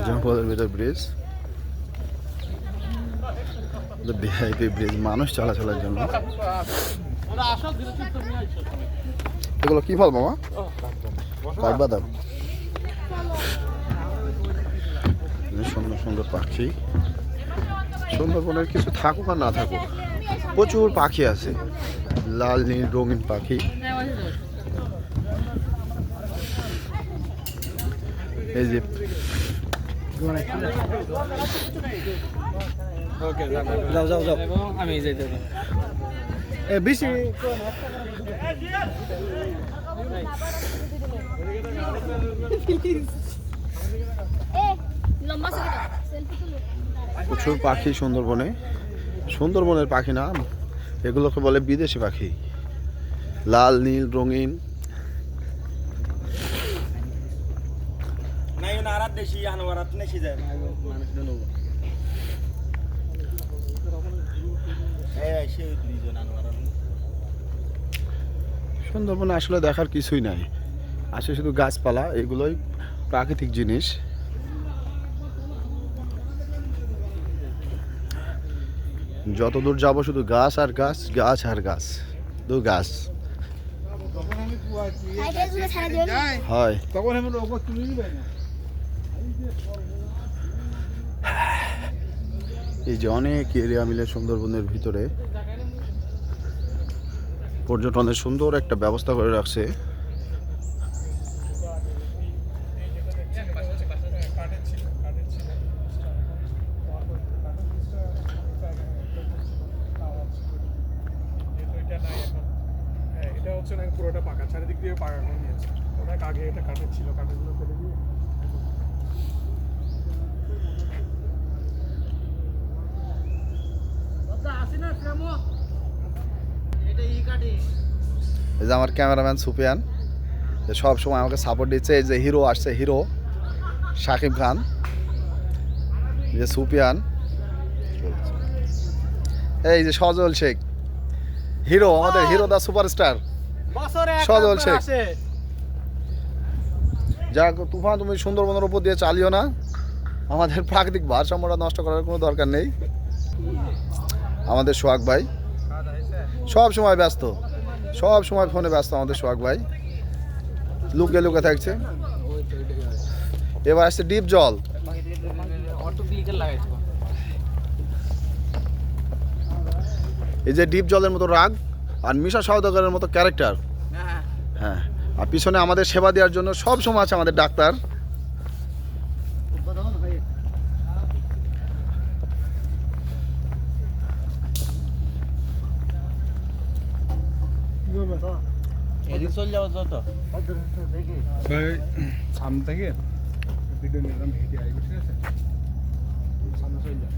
জঙ্গলের ভিতর bridge, VIP bridge মানুষ চলাচলের জন্য। এগুলো কি ফল মামা? কাঠবাদাম। সুন্দর সুন্দর পাখি। সুন্দরবনের কিছু থাকুক আর না থাকুক, প্রচুর পাখি আছে, লাল নীল রঙিন পাখি। এই যে যাও যাও যাও, আমি যাইতে বেশি প্রচুর পাখি সুন্দরবনে। সুন্দরবনের পাখি না, এগুলোকে বলে বিদেশি পাখি, লাল নীল রঙিন। সুন্দরবনে আসলে দেখার কিছুই নাই, আসে শুধু গাছপালা, এগুলোই প্রাকৃতিক জিনিস। যতদূর যাব শুধু গাছ আর গাছ, গাছ আর গাছ, শুধু গাছ। হয় এই যে অনেক এরিয়া মিলে সুন্দরবনের ভিতরে পর্যটনের সুন্দর একটা ব্যবস্থা করে রাখছে। এটা হচ্ছে না পুরোটা পাকা, চারিদিক দিয়ে পাকা করে নিয়েছে। ওটা আগে এটা কাঠের ছিল, কাঠেরগুলো ফেলে দিয়ে এই যে আমার ক্যামেরাম্যান সুপিয়ান সব সময় আমাকে সাপোর্ট দিচ্ছে। এই যে হিরো আসছে, হিরো শাকিব খান, যে সুপিয়ান, এই যে সজল শেখ, হিরো, আমাদের হিরো দা সুপারস্টার সজল শেখ। যাক তুফান, তুমি সুন্দরবনের উপর দিয়ে চালিও না, আমাদের প্রাকৃতিক ভারসাম্যটা নষ্ট করার কোনো দরকার নেই। আমাদের সোহাগ ভাই সব সময় ব্যস্ত, সব সময় ফোনে ব্যস্ত আমাদের সোহাগ ভাই, লুকে লুকে থাকছে। এবার আসছে ডিপ জল, এই যে ডিপ জলের মতো রাগ আর মিশা সওদাগরের মতো ক্যারেক্টার। হ্যাঁ, আর পিছনে আমাদের সেবা দেওয়ার জন্য সব সময় আছে আমাদের ডাক্তার। সামনে থেকে ভিডিও নিলাম, হেঁটে আসবে, ঠিক আছে? সামনে চলে যাও।